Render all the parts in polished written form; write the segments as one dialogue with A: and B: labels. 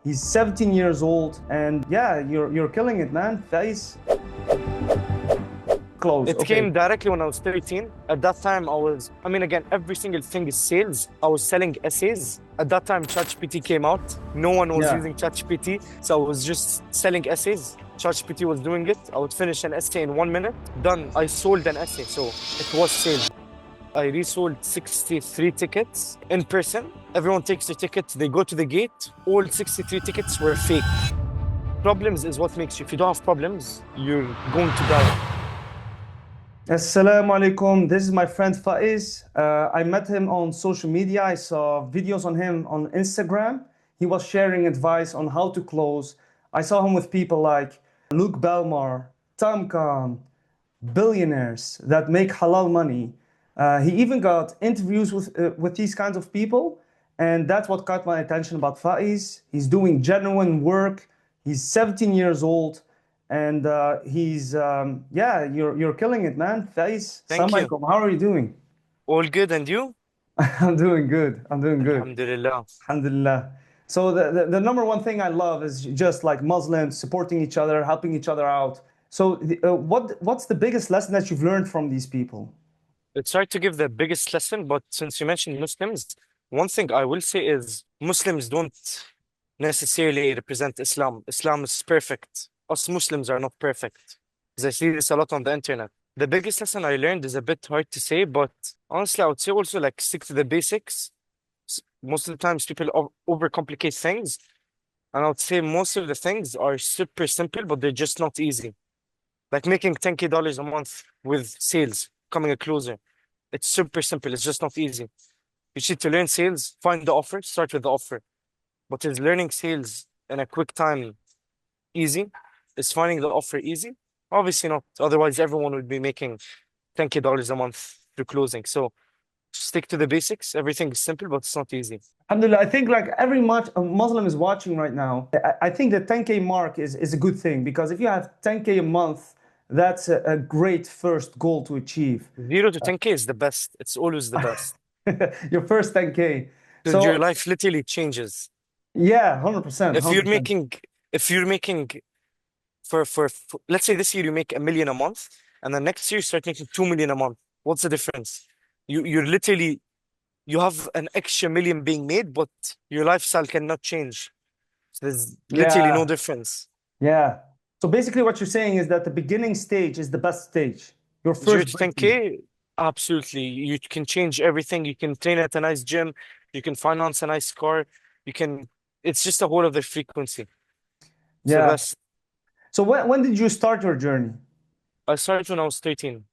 A: He's 17 years old, and yeah, you're killing it, man. Faez, close.
B: It
A: Okay.
B: came directly when I was 13. At that time, I mean, again, every single thing is sales. I was selling essays. At that time, ChatGPT came out. No one was
A: Yeah.
B: using ChatGPT. So I was just selling essays. ChatGPT was doing it. I would finish an essay in 1 minute. Done. I sold an essay. So it was sales. I resold 63 tickets in person. Everyone takes the ticket. They go to the gate. All 63 tickets were fake. Problems is what makes you. If you don't have problems, you're going to die.
A: Assalamu alaikum. This is my friend Faez. I met him on social media. I saw videos on him on Instagram. He was sharing advice on how to close. I saw him with people like Luke Belmar, Tom Khan, billionaires that make halal money. He even got interviews with these kinds of people, and that's what caught my attention about Faiz. He's doing genuine work. He's 17 years old, and he's yeah, you're killing it, man. Faiz,
B: Thank
A: Assalamu
B: you.
A: alaikum. How are you doing?
B: All good, and you?
A: I'm doing good. I'm doing good.
B: Alhamdulillah.
A: Alhamdulillah. So the number one thing I love is just like Muslims supporting each other, helping each other out. So what's the biggest lesson that you've learned from these people?
B: It's hard to give the biggest lesson, but since you mentioned Muslims, one thing I will say is Muslims don't necessarily represent Islam. Islam is perfect. Us Muslims are not perfect. Because I see this a lot on the internet. The biggest lesson I learned is a bit hard to say, but honestly, I would say also like stick to the basics. Most of the times people overcomplicate things, and I would say most of the things are super simple, but they're just not easy. Like making $10K a month with sales, becoming a closer. It's super simple. It's just not easy. You need to learn sales, find the offer, start with the offer. But is learning sales in a quick time easy? Is finding the offer easy? Obviously not. Otherwise, everyone would be making $10K a month through closing. So stick to the basics. Everything is simple, but it's not easy.
A: Alhamdulillah, I think like every much a Muslim is watching right now. I think the 10K mark is a good thing because if you have 10K a month, that's a great first goal to achieve.
B: 0 to 10K is the best. It's always the best.
A: Your first 10K.
B: Because your
A: So
B: life literally changes.
A: yeah, 100%,
B: If you're
A: 100%.
B: making, if you're making for let's say this year you make 1 million a month, and then next year you start making 2 million a month. What's the difference? You're literally you have an extra million being made, but your lifestyle cannot change. So there's literally no
A: Yeah,
B: difference.
A: yeah. So basically what you're saying is that the beginning stage is the best stage. Your
B: Zero
A: first
B: to
A: breakthrough.
B: 10K, absolutely. You can change everything. You can train at a nice gym. You can finance a nice car. You can, it's just a whole other frequency. So
A: Yeah.
B: that's,
A: So when did you start your journey?
B: I started when I was 13.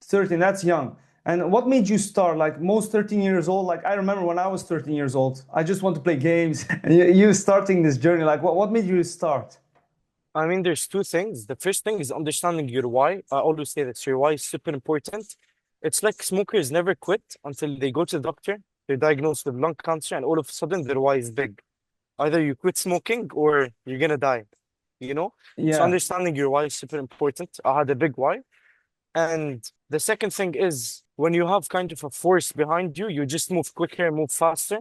A: 13, that's young. And what made you start? Like most 13 years old, like I remember when I was 13 years old, I just want to play games. And you starting this journey, like what made you start?
B: I mean, there's two things. The first thing is understanding your why. I always say that your why is super important. It's like smokers never quit until they go to the doctor, they're diagnosed with lung cancer, and all of a sudden their why is big. Either you quit smoking or you're gonna die, you know? So
A: Yeah.
B: understanding your why is super important. I had a big why. And the second thing is when you have kind of a force behind you, you just move quicker, move faster.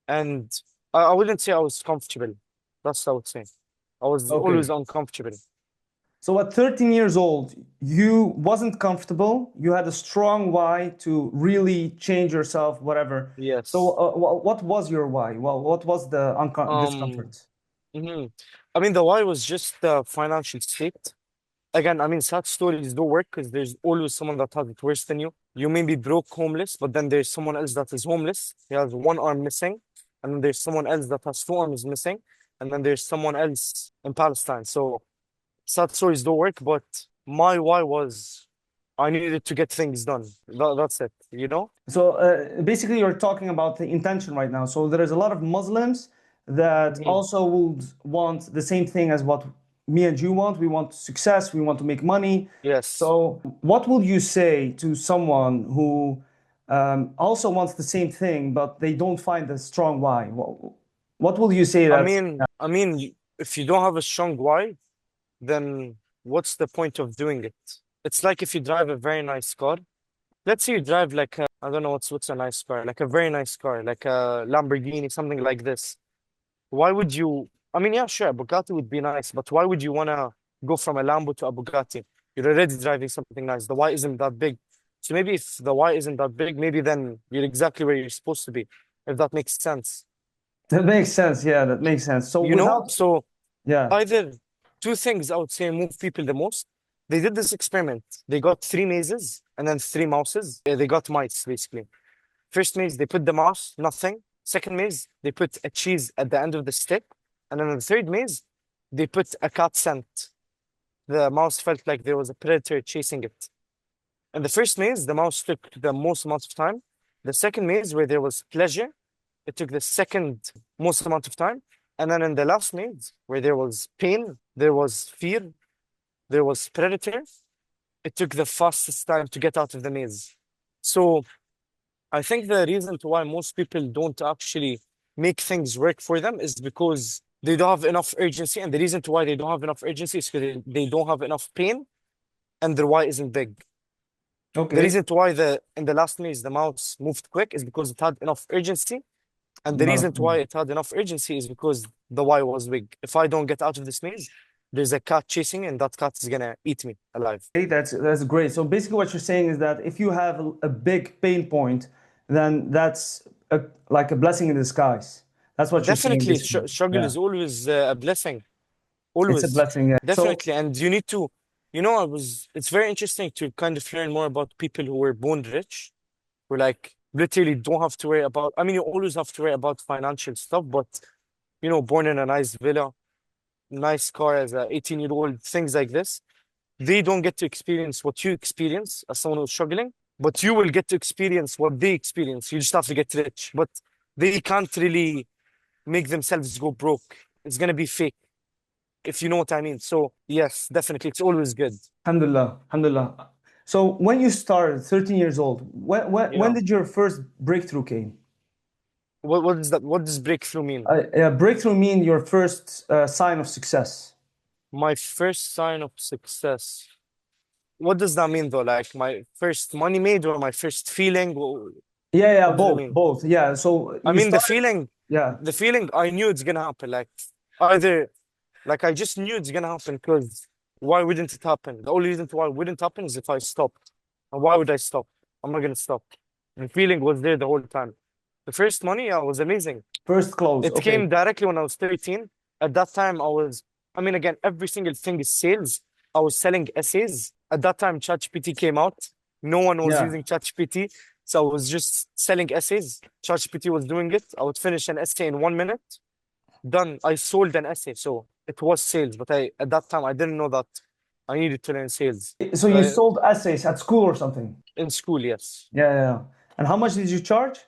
B: And I wouldn't say I was comfortable. That's what I would say. I was
A: Okay.
B: always uncomfortable.
A: So at 13 years old, you wasn't comfortable. You had a strong why to really change yourself, whatever. So
B: Yes.
A: what was your why? Well, what was the
B: Um,
A: discomfort?
B: mhm. I mean, the why was just the financial state. Again, I mean, sad stories do work because there's always someone that has it worse than you. You may be broke, homeless, but then there's someone else that is homeless. He has one arm missing, and then there's someone else that has two arms missing, and then there's someone else in Palestine. So sad stories do work, but my why was I needed to get things done. That's it, you know?
A: So basically, you're talking about the intention right now. So there is a lot of Muslims that
B: Mhm.
A: also would want the same thing as what me and you want. We want success. We want to make money.
B: Yes.
A: So what would you say to someone who also wants the same thing, but they don't find a strong why? What will you say that?
B: If you don't have a strong why, then what's the point of doing it? It's like if you drive a very nice car. Let's say you drive like I don't know what's a nice car, like a very nice car, like a Lamborghini, something like this. Why would you I mean, yeah, sure, a Bugatti would be nice, but why would you wanna go from a Lambo to a Bugatti? You're already driving something nice. The Y isn't that big. So maybe if the Y isn't that big, maybe then you're exactly where you're supposed to be, if that makes sense.
A: That makes sense. Yeah, that makes sense. So
B: You know?
A: without,
B: So
A: yeah.
B: either two things I would say move people the most. They did this experiment. They got three mazes and then three mouses. They got mice, basically. First maze, they put the mouse, nothing. Second maze, they put a cheese at the end of the stick. And then in the third maze, they put a cat scent. The mouse felt like there was a predator chasing it. In the first maze, the mouse took the most amount of time. The second maze, where there was pleasure, it took the second most amount of time. And then in the last maze, where there was pain, there was fear, there was predator, it took the fastest time to get out of the maze. So I think the reason to why most people don't actually make things work for them is because they don't have enough urgency. And the reason to why they don't have enough urgency is because they don't have enough pain and their why isn't big. The
A: Okay.
B: reason to why the in the last maze the mouse moved quick is because it had enough urgency. And the
A: Not a
B: reason to why it had enough urgency is because the why was big. If I don't get out of this maze, there's a cat chasing and that cat is gonna eat me alive.
A: Okay, that's great. So basically, what you're saying is that if you have a big pain point, then that's like a blessing in disguise. That's what you're saying,
B: Definitely,
A: basically.
B: struggle
A: Yeah,
B: is always a blessing.
A: it's a
B: Always.
A: blessing. Yeah. So
B: Definitely. And you need to, it's very interesting to kind of learn more about people who were born rich, who like literally don't have to worry about, I mean, you always have to worry about financial stuff, but, born in a nice villa, nice car as a 18-year-old, things like this, they don't get to experience what you experience as someone who's struggling, but you will get to experience what they experience. You just have to get rich, but they can't really make themselves go broke. It's going to be fake, if you know what I mean. So yes, definitely, it's always good.
A: alhamdulillah, alhamdulillah. So when you started, 13 years old, when
B: Yeah.
A: did your first breakthrough came?
B: What is that? What does breakthrough mean?
A: Breakthrough mean your first sign of success.
B: My first sign of success. What does that mean though? Like my first money made or my first feeling?
A: Yeah, yeah,
B: What does it
A: both,
B: mean?
A: both. Yeah. So
B: I
A: you
B: mean,
A: started. Yeah.
B: the feeling I knew it's gonna happen. Like either, like I just knew it's gonna happen because why wouldn't it happen? The only reason why it wouldn't happen is if I stopped. And why would I stop? I'm not gonna stop. The feeling was there the whole time. The first money, yeah, was amazing.
A: First close.
B: It
A: Okay.
B: came directly when I was 13. At that time, I mean, again, every single thing is sales. I was selling essays. At that time, ChatGPT came out. No one was
A: Yeah.
B: using ChatGPT. So I was just selling essays. ChatGPT was doing it. I would finish an essay in 1 minute. Done. I sold an essay. So it was sales. But at that time, I didn't know that I needed to learn sales.
A: So
B: So
A: you sold essays at school or something?
B: in school, yes.
A: Yeah, yeah, yeah. And how much did you charge?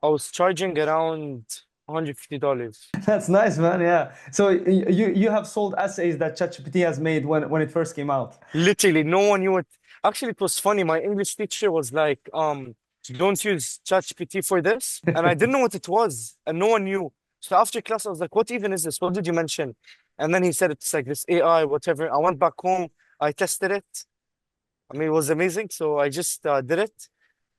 B: I was charging around $150.
A: That's nice, man. Yeah. So you have sold essays that ChatGPT has made when it first came out.
B: Literally, no one knew it. Actually, it was funny. My English teacher was like, don't use ChatGPT for this. And I didn't know what it was, and no one knew. So after class, I was like, what even is this? What did you mention? And then he said it's like this AI, whatever. I went back home, I tested it. I mean, it was amazing. So I just did it,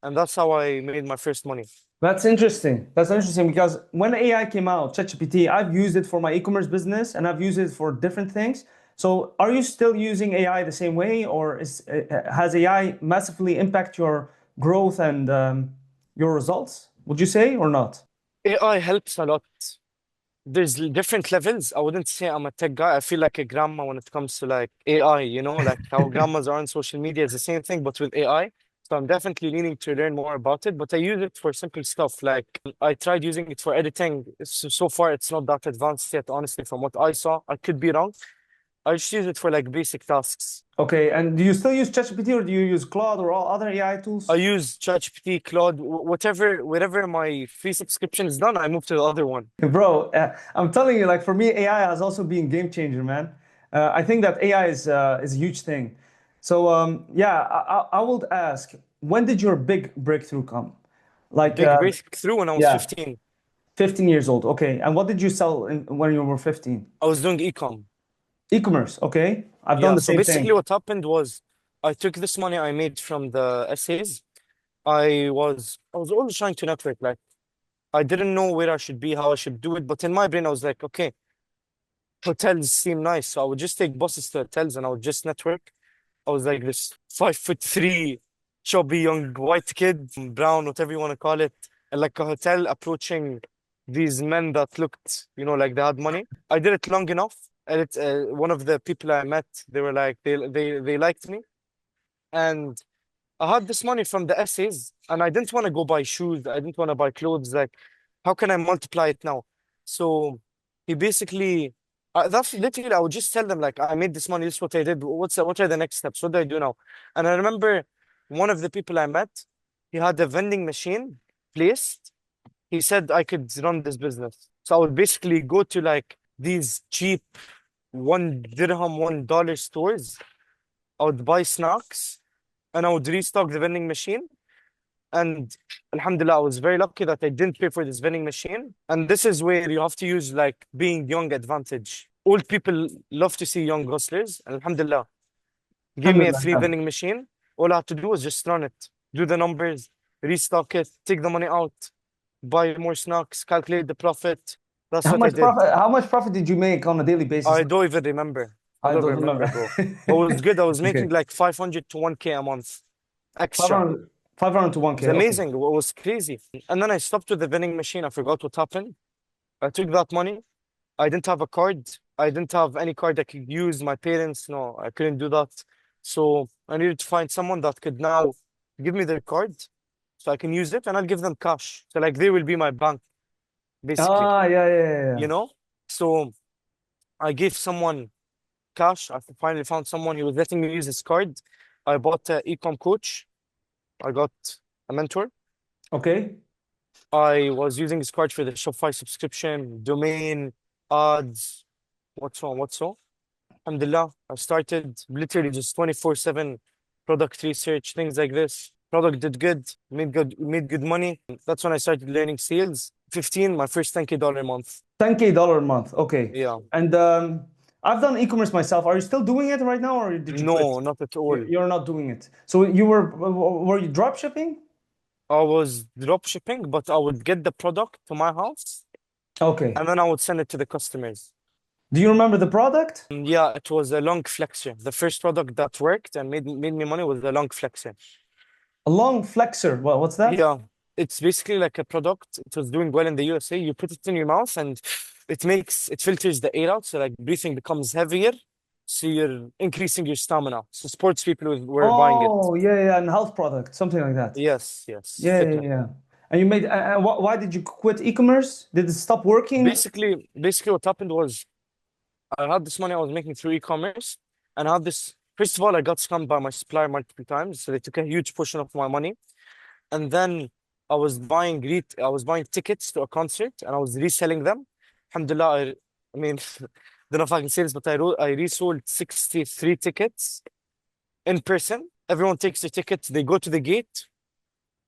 B: and that's how I made my first money.
A: That's interesting. That's interesting because when AI came out, ChatGPT, I've used it for my e-commerce business and I've used it for different things. So are you still using AI the same way, or has AI massively impact your growth and your results? Would you say or not?
B: AI helps a lot. There's different levels. I wouldn't say I'm a tech guy. I feel like a grandma when it comes to like AI, like how grandmas are on social media is the same thing, but with AI. So I'm definitely leaning to learn more about it, but I use it for simple stuff. Like I tried using it for editing. So far, it's not that advanced yet, honestly, from what I saw. I could be wrong. I just use it for like basic tasks.
A: Okay, and do you still use ChatGPT or do you use Claude or all other AI tools?
B: I use ChatGPT, Claude, whatever my free subscription is done, I move to the other one.
A: Bro, I'm telling you, like for me, AI has also been game changer, man. I think that AI is a huge thing. So yeah, I would ask, when did your big breakthrough come? Like
B: Big breakthrough when I was
A: yeah,
B: 15.
A: 15 years old. Okay, and what did you sell when you were 15?
B: I was doing ecom.
A: E-commerce. Okay, I've done
B: Yeah,
A: the
B: so
A: same
B: basically
A: thing.
B: what happened was I took this money I made from the essays. I was always trying to network. Like I didn't know where I should be, how I should do it. But in my brain, I was like, okay, hotels seem nice. So I would just take buses to hotels and I would just network. I was like this 5'3", chubby young white kid, brown, whatever you want to call it, and like a hotel approaching these men that looked, like they had money. I did it long enough, and one of the people I met, they were like they liked me, and I had this money from the essays, and I didn't want to go buy shoes. I didn't want to buy clothes. Like, how can I multiply it now? So he basically, that's literally, I would just tell them, like, I made this money. This is what I did. What are the next steps? What do I do now? And I remember one of the people I met, he had a vending machine placed. He said I could run this business. So I would basically go to like these cheap 1 dirham, $1 stores. I would buy snacks and I would restock the vending machine. And Alhamdulillah, I was very lucky that I didn't pay for this vending machine. And this is where you have to use like being young advantage. Old people love to see young hustlers. And Alhamdulillah, give me a free
A: Alhamdulillah.
B: vending machine. All I have to do is just run it, do the numbers, restock it, take the money out, buy more snacks, calculate the profit. That's what I did.
A: How much profit did you make on a daily basis?
B: I don't even remember. I
A: I
B: don't
A: don't
B: remember,
A: remember.
B: bro. But it was good. I was making
A: Okay.
B: like 500 to 1K a month extra.
A: 500, 500 to
B: It was
A: 1K. Okay.
B: amazing. It was crazy. And then I stopped with the vending machine. I forgot what happened. I took that money. I didn't have a card. I didn't have any card I could use. My parents, no, I couldn't do that. So I needed to find someone that could now give me their card so I can use it and I'll give them cash. So like they will be my bank, basically,
A: Ah, yeah, yeah, yeah,
B: you
A: yeah.
B: know? So I gave someone cash. I finally found someone who was letting me use his card. I bought an e-com coach. I got a mentor.
A: Okay.
B: I was using his card for the Shopify subscription, domain, ads, what's on, what's on. Alhamdulillah, I started literally just 24/7 product research, things like this. Product did good, made good money. That's when I started learning sales. 15, my first $10K a month.
A: $10K a month. Okay.
B: Yeah.
A: And I've done e-commerce myself. Are you still doing it right now, or did you quit?
B: No, not at all.
A: You're not doing it. So were you drop shipping?
B: I was drop shipping, but I would get the product to my house
A: Okay.
B: and then I would send it to the customers.
A: Do you remember the product?
B: Yeah, it was a long flexor. The first product that worked and made me money was the long flexor.
A: A long flexor. Well, what's that?
B: Yeah, it's basically like a product. It was doing well in the USA. You put it in your mouth and it filters the air out. So like breathing becomes heavier. So you're increasing your stamina. So sports people were buying it.
A: Oh, yeah, yeah, and health product, something like that.
B: Yes, yes,
A: Yeah, yeah,
B: fitness.
A: yeah. And you made, why did you quit e-commerce? Did it stop working?
B: Basically what happened was I had this money I was making through e-commerce and I had this. First of all, I got scammed by my supplier multiple times. So they took a huge portion of my money. And then I was buying tickets to a concert and I was reselling them. Alhamdulillah, I mean, don't know if I can say this, but I resold 63 tickets in person. Everyone takes their tickets, they go to the gate.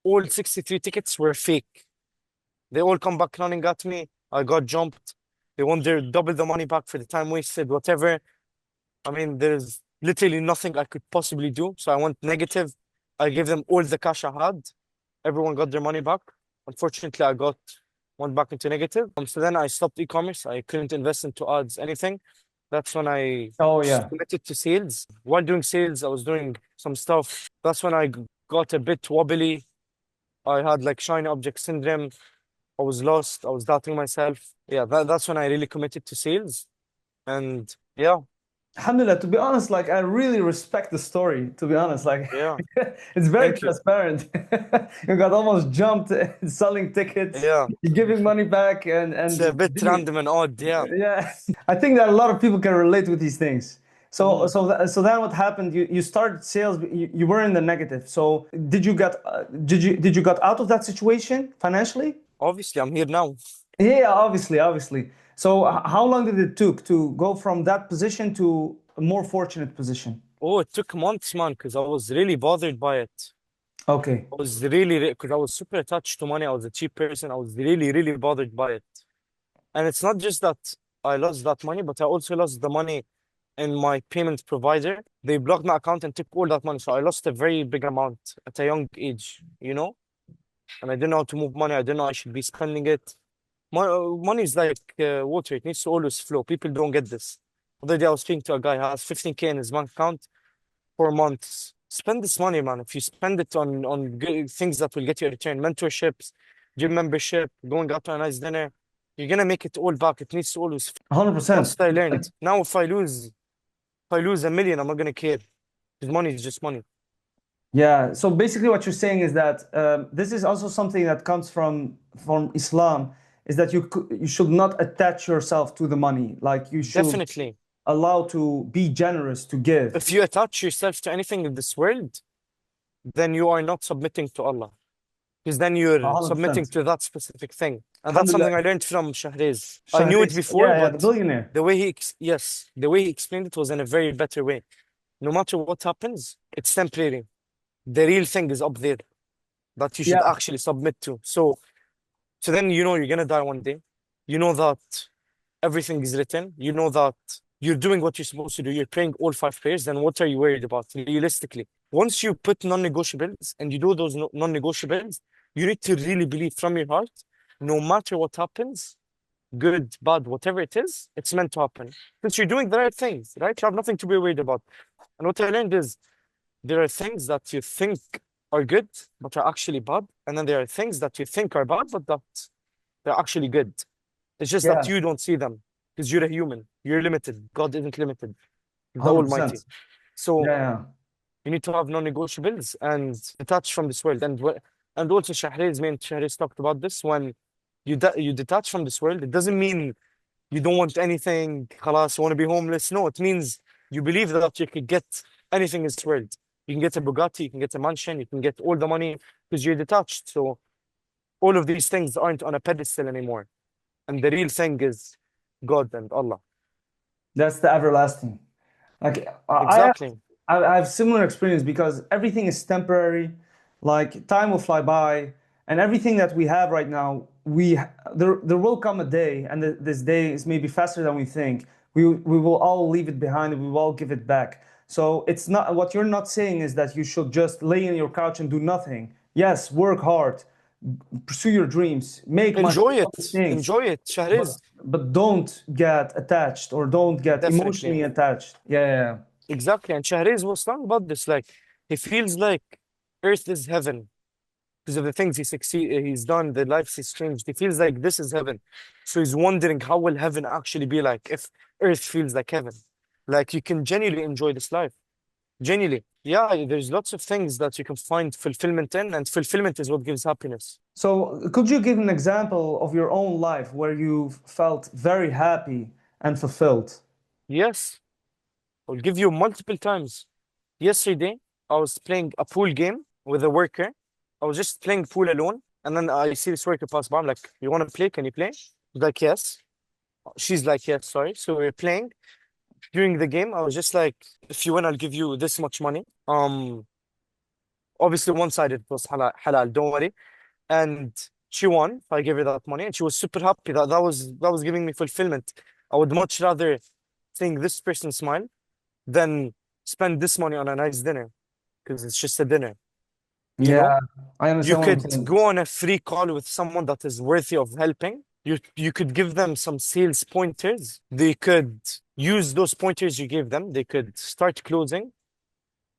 B: All 63 tickets were fake. They all come back running at me. I got jumped. They want their double the money back for the time wasted, whatever. I mean, there's literally nothing I could possibly do. So I went negative. I gave them all the cash I had. Everyone got their money back. Unfortunately, went back into negative. So then I stopped e-commerce. I couldn't invest into ads, anything. That's when I
A: Oh, yeah.
B: committed to sales. While doing sales, I was doing some stuff. That's when I got a bit wobbly. I had like shiny object syndrome. I was lost. I was doubting myself. Yeah, that's when I really committed to sales. And yeah,
A: Alhamdulillah, to be honest, like I really respect the story, to be honest. Like
B: yeah.
A: it's very
B: Thank you.
A: transparent. You got almost jumped selling tickets,
B: Yeah.
A: you're giving money back
B: It's
A: and
B: a bit random and odd. Yeah.
A: yeah. I think that a lot of people can relate with these things. So
B: Mhm.
A: so then what happened? You started sales, but you were in the negative. So did you got out of that situation financially?
B: Obviously, I'm here now.
A: Yeah, obviously. So how long did it took to go from that position to a more fortunate position?
B: Oh, it took months, man, because I was really bothered by it.
A: Okay.
B: I was really, because I was super attached to money. I was a cheap person. I was really, really bothered by it. And it's not just that I lost that money, but I also lost the money in my payment provider. They blocked my account and took all that money. So I lost a very big amount at a young age, And I didn't know how to move money. I didn't know I should be spending it. Money is like water. It needs to always flow. People don't get this. The other day I was speaking to a guy who has 15K in his bank account for months. Spend this money, man. If you spend it on good things that will get you a return, mentorships, gym membership, going out to a nice dinner, you're gonna make it all back. It needs to always. That's
A: 100%.
B: what I learned. Now, if I lose 1 million, I'm not gonna care. Because money is just money.
A: Yeah. So basically, what you're saying is that this is also something that comes from Islam, is that you should not attach yourself to the money. Like you should
B: Definitely.
A: allow to be generous to give.
B: If you attach yourself to anything in this world, then you are not submitting to Allah. Because then you're submitting
A: 100%.
B: to that specific thing. And that's
A: Alhamdulillah.
B: something I learned from Shahrez. I knew it
A: Shahriz.
B: before,
A: Yeah, yeah, the
B: but
A: billionaire.
B: the way he explained it was in a very better way. No matter what happens, it's temporary. The real thing is up there that you should
A: Yeah,
B: actually submit to. So then you know you're gonna die one day. You know that everything is written. You know that you're doing what you're supposed to do. You're praying all five prayers. Then what are you worried about realistically? Once you put non-negotiables and you do those non-negotiables, you need to really believe from your heart, no matter what happens, good, bad, whatever it is, it's meant to happen. Since you're doing the right things, right? You have nothing to be worried about. And what I learned is there are things that you think are good, but are actually bad. And then there are things that you think are bad, but that they're actually good. It's just that
A: yeah,
B: you don't see them because you're a human. You're limited. God isn't limited. He's the Almighty.
A: 100%.
B: So
A: Yeah, yeah.
B: you need to have non-negotiables and detach from this world. And also Shahriz talked about this when you detach from this world. It doesn't mean you don't want anything. خلاص, you want to be homeless. No, it means you believe that you could get anything in this world. You can get a Bugatti, you can get a mansion, you can get all the money because you're detached. So all of these things aren't on a pedestal anymore. And the real thing is God and Allah.
A: That's the everlasting. Like
B: Exactly.
A: I have similar experience because everything is temporary. Like time will fly by, and everything that we have right now, there will come a day, and this day is maybe faster than we think. We will all leave it behind, and we will all give it back. So it's not what you're not saying is that you should just lay in your couch and do nothing. Yes, work hard, pursue your dreams, make money,
B: Enjoy
A: all these
B: it.
A: things,
B: Enjoy it.
A: but
B: Shahriz.
A: don't get attached or don't get
B: Definitely.
A: emotionally attached. Yeah, yeah,
B: Exactly. And Shahriz was talking about this. Like, he feels like Earth is heaven because of the things he's done, the lives he's changed. He feels like this is heaven. So he's wondering how will heaven actually be like if Earth feels like heaven? Like you can genuinely enjoy this life. Genuinely. Yeah, there's lots of things that you can find fulfillment in, and fulfillment is what gives happiness.
A: so, could you give an example of your own life where you felt very happy and fulfilled?
B: Yes, I'll give you multiple times. Yesterday, I was playing a pool game with a worker. I was just playing pool alone, and then I see this worker pass by. I'm like, "You want to play? Can you play?" She's like, "Yes." She's like, "Yes." Sorry. So we're playing. During the game, I was just like, "If you win, I'll give you this much money." Obviously, one-sided. It was halal, halal. Don't worry. And she won. I gave her that money, and she was super happy. That was giving me fulfillment. I would much rather seeing this person smile than spend this money on a nice dinner because it's just a dinner. You know,
A: Yeah, I
B: you
A: understand what I'm
B: could
A: saying.
B: go on a free call with someone that is worthy of helping. You could give them some sales pointers. They could use those pointers you gave them. They could start closing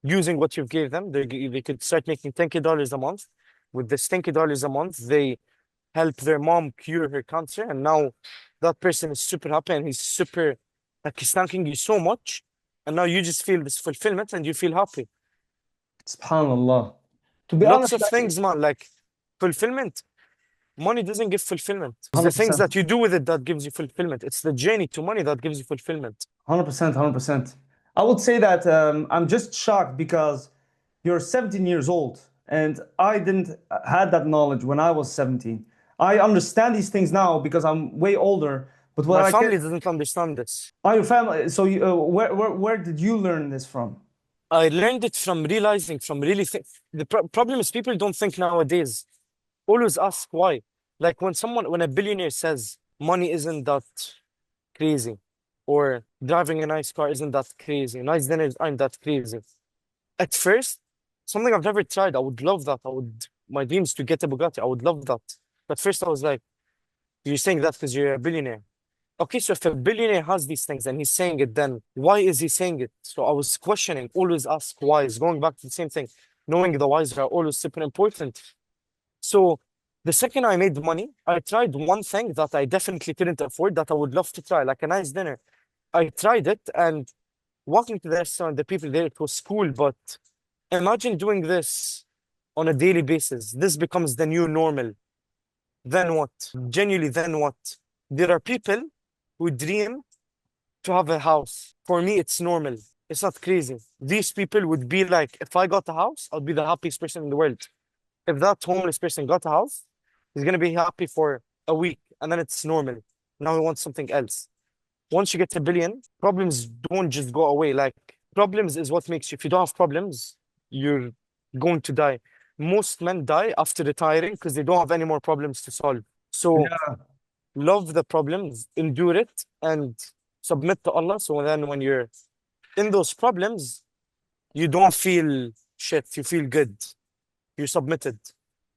B: using what you gave them. They could start making $10K a month. With this $10K a month, they help their mom cure her cancer, and now that person is super happy and he's super like he's thanking you so much, and now you just feel this fulfillment and you feel happy.
A: Subhanallah. To be
B: Lots
A: honest,
B: of
A: like
B: things, man, like fulfillment. Money doesn't give fulfillment. It's the things
A: 100%,
B: that you do with it that gives you fulfillment. It's the journey to money that gives you fulfillment.
A: 100%, 100%. I would say that I'm just shocked because you're 17 years old, and I didn't had that knowledge when I was 17. I understand these things now because I'm way older. But what
B: My
A: I can,
B: family doesn't understand this.
A: are your family? So, where did you learn this from?
B: I learned it from realizing, from really think. The problem is people don't think nowadays. Always ask why. Like when a billionaire says money isn't that crazy, or driving a nice car isn't that crazy, nice dinners aren't that crazy. At first, something I've never tried. I would love that. My dreams to get a Bugatti. I would love that. But first, I was like, You're saying that because you're a billionaire. Okay, so if a billionaire has these things and he's saying it, then why is he saying it? So I was questioning, always ask whys, going back to the same thing, knowing the whys are always super important. So the second I made money, I tried one thing that I definitely couldn't afford that I would love to try, like a nice dinner. I tried it and walking to the restaurant, the people there, it was cool, but imagine doing this on a daily basis. This becomes the new normal. Then what? Genuinely, then what? There are people who dream to have a house. For me, it's normal. It's not crazy. These people would be like, if I got a house, I'll be the happiest person in the world. If that homeless person got a house, he's gonna be happy for a week and then it's normal. Now he wants something else. Once you get a billion, problems don't just go away. Like problems is what makes you, if you don't have problems, you're going to die. Most men die after retiring because they don't have any more problems to solve. So
A: Yeah,
B: love the problems, endure it, and submit to Allah. So then when you're in those problems, you don't feel shit, you feel good. You're submitted.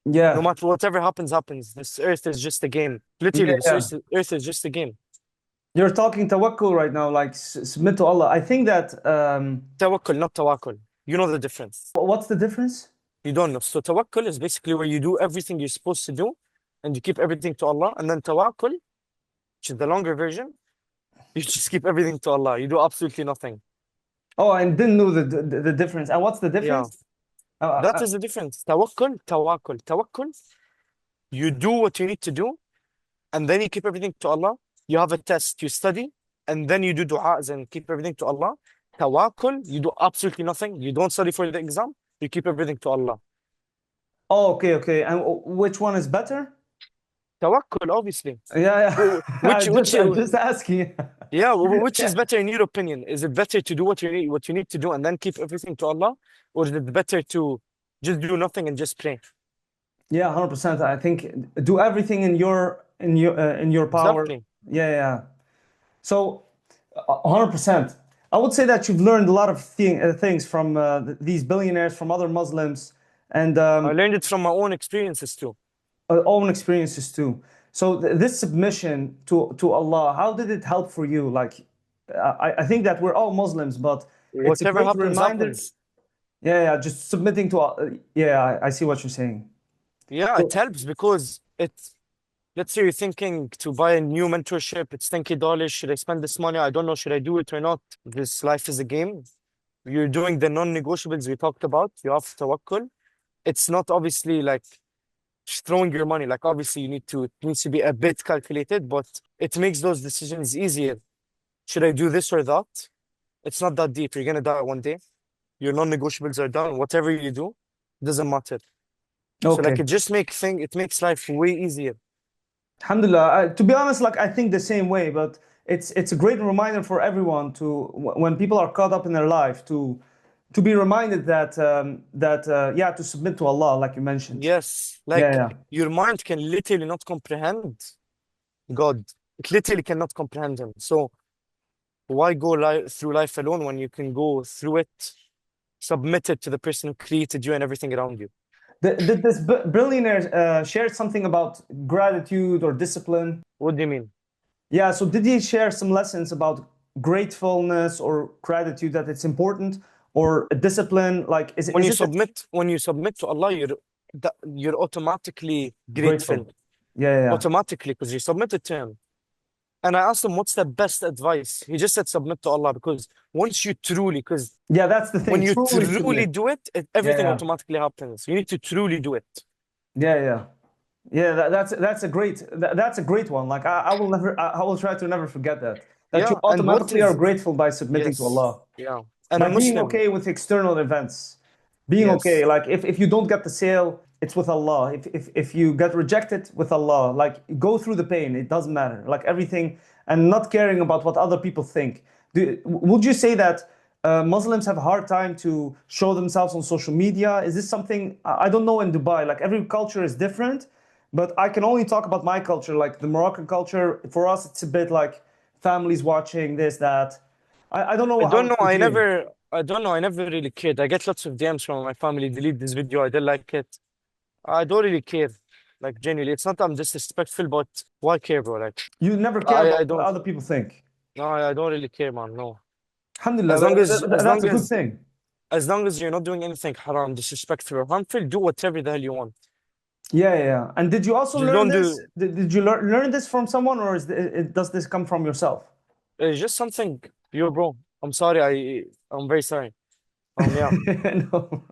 B: No
A: yeah,
B: matter whatever happens, happens. This earth is just a game.
A: yeah,
B: Literally, this
A: yeah.
B: earth is just a game.
A: You're talking tawakkul right now, like submit to Allah. I think that
B: Tawakkul, not tawakkul. You know the difference.
A: what's the difference?
B: You don't know. So tawakkul is basically where you do everything you're supposed to do and you keep everything to Allah. And then tawakkul, which is the longer version, you just keep everything to Allah. You do absolutely nothing.
A: Oh, I didn't know the difference. And what's the
B: Yeah,
A: difference?
B: that is the difference. Tawakkul, tawakkul. Tawakkul, you do what you need to do and then you keep everything to Allah. You have a test, you study, and then you do du'as and keep everything to Allah. Tawakkul, you do absolutely nothing. You don't study for the exam. You keep everything to Allah.
A: Oh, okay, okay. And which one is better?
B: Tawakkul, obviously.
A: Yeah, yeah.
B: Which, which,
A: I'm just asking.
B: yeah, which is
A: Yeah,
B: better in your opinion? Is it better to do what you need to do and then keep everything to Allah, or is it better to just do nothing and just pray?
A: yeah, 100%. I think do everything in your power.
B: Exactly.
A: Yeah, yeah. So, 100%. I would say that you've learned a lot of things from these billionaires, from other Muslims, and
B: I learned it from my own experiences too.
A: own experiences too. So this submission to Allah, how did it help for you? Like, I think that we're all Muslims, but it's a
B: Whatever
A: great
B: happens,
A: reminder.
B: happens.
A: Yeah, yeah, just submitting to. Yeah, I see what you're saying.
B: Yeah, it
A: So,
B: helps because let's say you're thinking to buy a new mentorship, it's $20. Should I spend this money? I don't know, should I do it or not? This life is a game. You're doing the non-negotiables we talked about. You have tawakkul. It's not obviously like throwing your money. Like obviously it needs to be a bit calculated, but it makes those decisions easier. Should I do this or that? It's not that deep. You're gonna die one day. Your non-negotiables are done. Whatever you do, doesn't matter. So like
A: okay.
B: it makes life way easier.
A: Alhamdulillah. To be honest, like I think the same way, but it's a great reminder for everyone to when people are caught up in their life to be reminded that yeah, to submit to Allah, like you mentioned.
B: Yes,
A: Yeah,
B: like
A: yeah.
B: your mind can literally not comprehend God. It literally cannot comprehend him. So why go through life alone when you can go through it submitted to the person who created you and everything around you?
A: Did this billionaire share something about gratitude or discipline?
B: What do you mean?
A: Yeah, so did he share some lessons about gratefulness or gratitude that it's important or discipline? Like, is it
B: When you submit to Allah, you're automatically grateful.
A: grateful? Yeah, yeah,
B: Automatically, because you submitted to him. And I asked him, what's the best advice? He just said submit to Allah because once you truly, because
A: yeah. That's the
B: when
A: thing.
B: you
A: Truly
B: truly
A: submit.
B: do it,
A: Yeah,
B: everything
A: yeah,
B: automatically happens. You need to truly do it.
A: yeah, yeah. Yeah, that's a great that's a great one. Like I will never I will try to never forget that. That you
B: Yeah. And what
A: automatically are
B: is,
A: grateful by submitting to
B: yes.
A: Allah.
B: Yeah. And a
A: Like being
B: Muslim,
A: okay with external events, being okay,
B: yes.
A: like if you don't get the sale, it's with Allah. If you get rejected, with Allah, like go through the pain, it doesn't matter, like everything, and not caring about what other people think. Would you say that Muslims have a hard time to show themselves on social media? Is this something, I don't know in Dubai, like every culture is different, but I can only talk about my culture, like the Moroccan culture. For us, it's a bit like families watching this, that. I don't know
B: I
A: how
B: don't
A: it
B: know.
A: is here.
B: I don't know. I never really cared. I get lots of DMs from my family, delete this video. I didn't like it. I don't really care. Like genuinely, it's not I'm disrespectful, but why care, bro? Like
A: You never care
B: I
A: about what
B: don't
A: other people think.
B: no, I don't really care, man. No.
A: Alhamdulillah,
B: As long as as
A: that's
B: long
A: a good
B: as
A: thing.
B: as long as you're not doing anything haram, disrespectful, or harmful, do whatever the hell you want.
A: Yeah, yeah, yeah. And did you also
B: Just
A: learn
B: don't
A: this?
B: do.
A: Did you learn this from someone, or does this come from yourself?
B: It's just something, yo, bro. I'm sorry. I'm very sorry. Yeah.
A: No.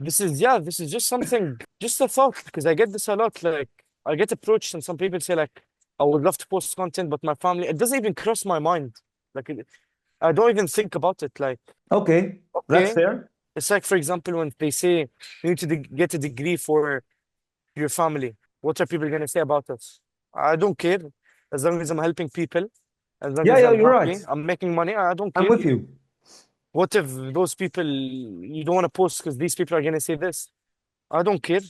B: This is just something, just a thought, because I get this a lot. Like, I get approached, and some people say, like, I would love to post content, but my family, it doesn't even cross my mind. Like, I don't even think about it. Like,
A: Okay, that's
B: okay.
A: fair.
B: It's like, for example, when they say you need to get a degree for your family, what are people going to say about us? I don't care. As long as I'm helping people, as long
A: Yeah,
B: as
A: yeah,
B: I'm
A: you're
B: happy,
A: right.
B: I'm making money, I don't
A: I'm
B: care.
A: with you.
B: What if those people you don't want to post because these people are going to say this? I don't care.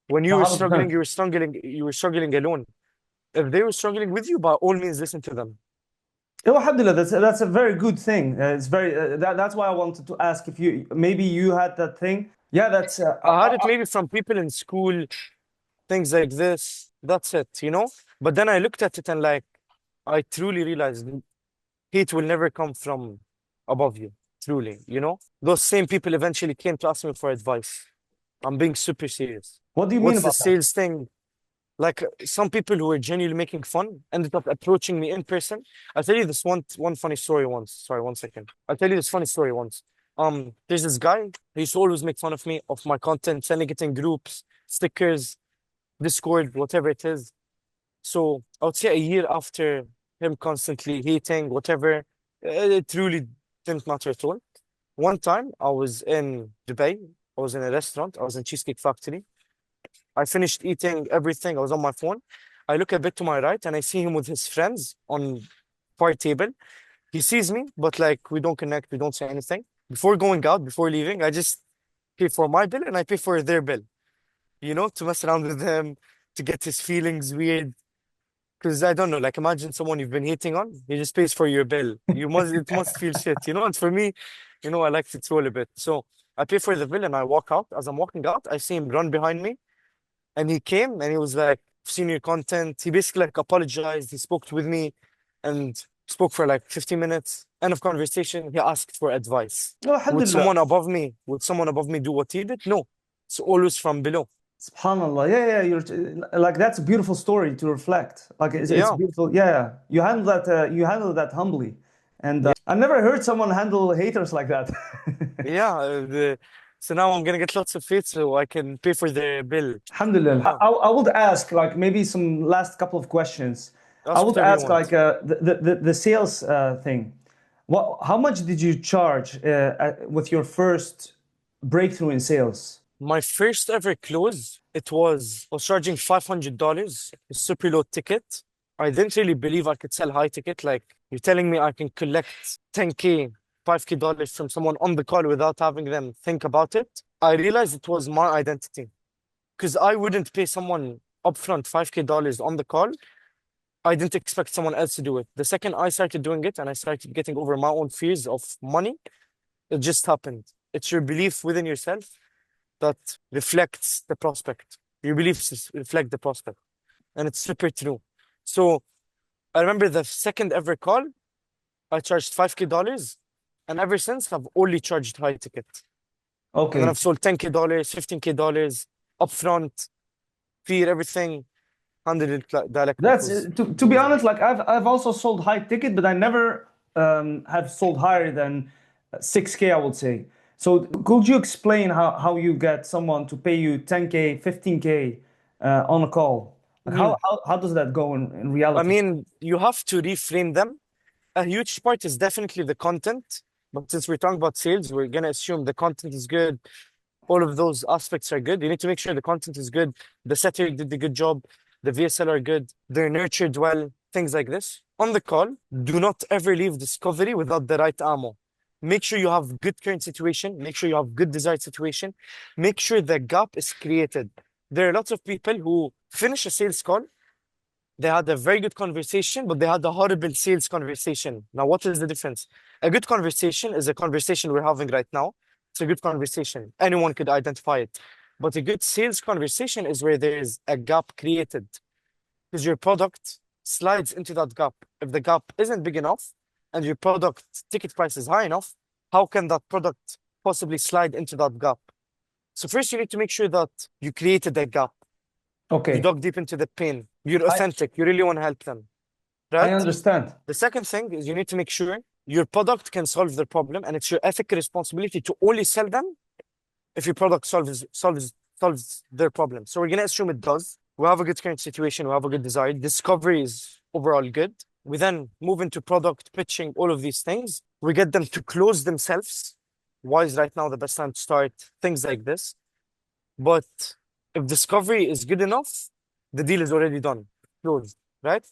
B: When you were struggling,
A: 100%.
B: you were struggling alone. If they were struggling with you, by all means, listen to them.
A: Oh, alhamdulillah, that's a very good thing. It's very that's why I wanted to ask if you maybe you had that thing. Yeah, that's
B: I had it maybe from people in school, things like this. That's it, you know? But then I looked at it and like, I truly realized hate will never come from above you, truly, you know? Those same people eventually came to ask me for advice. I'm being super serious.
A: what do you mean
B: What's the
A: about that?
B: sales thing? Like some people who were genuinely making fun ended up approaching me in person. I'll tell you this one funny story once. Sorry, one second. I'll tell you this funny story once. There's this guy, he used to always make fun of me, of my content, sending it in groups, stickers, Discord, whatever it is. So I would say a year after him constantly hating, whatever, it really didn't matter at all. One time I was in Dubai, I was in a restaurant, I was in Cheesecake Factory. I finished eating everything, I was on my phone. I look a bit to my right and I see him with his friends on far table. He sees me, but like we don't connect, we don't say anything. Before going out, before leaving, I just pay for my bill and I pay for their bill, you know, to mess around with him, to get his feelings weird. Because I don't know, like imagine someone you've been hitting on, he just pays for your bill. It must feel shit, you know? And for me, you know, I like to troll a bit. So I pay for the bill and I walk out. As I'm walking out, I see him run behind me and he came and he was like, "I've seen your content." He basically like apologized. He spoke with me and spoke for like 15 minutes. End of conversation. He asked for advice.
A: Oh, alhamdulillah.
B: Would someone above me do what he did? No. It's always from below.
A: Subhanallah. Yeah, yeah, you're like that's a beautiful story to reflect. Like it's
B: Yeah.
A: beautiful. Yeah, yeah. You handle that humbly. And
B: Yeah.
A: I've never heard someone handle haters like that.
B: Yeah. So now I'm gonna get lots of faith so I can pay for the bill.
A: Alhamdulillah.
B: Yeah.
A: I would ask like maybe some last couple of questions. I
B: Ask
A: would
B: whatever you
A: ask
B: want.
A: like the sales thing. How much did you charge with your first breakthrough in sales?
B: My first ever close, I was charging $500, a super low ticket. I didn't really believe I could sell high ticket. Like you're telling me I can collect 10K, $5K dollars from someone on the call without having them think about it. I realized it was my identity because I wouldn't pay someone upfront $5K dollars on the call. I didn't expect someone else to do it. The second I started doing it and I started getting over my own fears of money, it just happened. It's your belief within yourself that reflects the prospect. Your beliefs reflect the prospect. And it's super true. So I remember the second ever call, I charged $5K dollars. And ever since, I've only charged high ticket. And then
A: Okay.
B: I've sold $10K dollars, $15K dollars, upfront, fee, everything, handled it direct. It
A: That's
B: was
A: to be
B: amazing.
A: honest, like I've also sold high ticket, but I never have sold higher than 6K, I would say. So could you explain how you get someone to pay you 10K, 15K on a call? Like
B: Mhm.
A: how does that go in
B: I
A: reality?
B: mean, you have to reframe them. A huge part is definitely the content. But since we're talking about sales, we're going to assume the content is good. All of those aspects are good. You need to make sure the content is good. The setter did the good job. The VSL are good. They're nurtured well. Things like this. On the call, do not ever leave discovery without the right ammo. Make sure you have good current situation. Make sure you have good desired situation. Make sure the gap is created. There are lots of people who finish a sales call, they had a very good conversation, but they had a horrible sales conversation. Now, what is the difference? A good conversation is a conversation we're having right now. It's a good conversation. Anyone could identify it. But a good sales conversation is where there is a gap created because your product slides into that gap. If the gap isn't big enough and your product ticket price is high enough, how can that product possibly slide into that gap? So first you need to make sure that you created that gap. You
A: Okay,
B: dug deep into the pain. You're
A: I
B: authentic. You really want to help them,
A: I
B: right?
A: understand.
B: The second thing is you need to make sure your product can solve their problem, and it's your ethical responsibility to only sell them if your product solves their problem. So we're gonna assume it does. We have a good current situation, we have a good desire. Discovery is overall good. We then move into product pitching, all of these things. We get them to close themselves. Why is right now the best time to start? Things like this. But if discovery is good enough, the deal is already done, closed, right?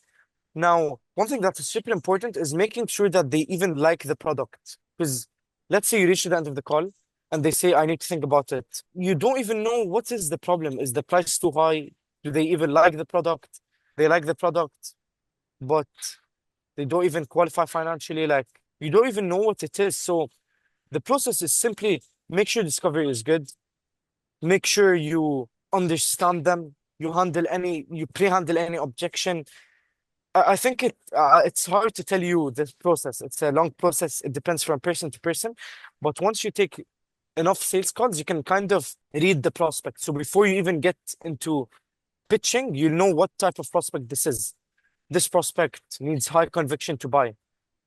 B: Now, one thing that is super important is making sure that they even like the product. Because let's say you reach the end of the call and they say, I need to think about it. You don't even know what is the problem. Is the price too high? Do they even like the product? They like the product, but they don't even qualify financially. Like, you don't even know what it is. So the process is simply make sure discovery is good, make sure you understand them, you pre-handle any objection. I think it's hard to tell you this process. It's a long process. It depends from person to person. But once you take enough sales calls, you can kind of read the prospect. So before you even get into pitching, you know what type of prospect this is. This prospect needs high conviction to buy.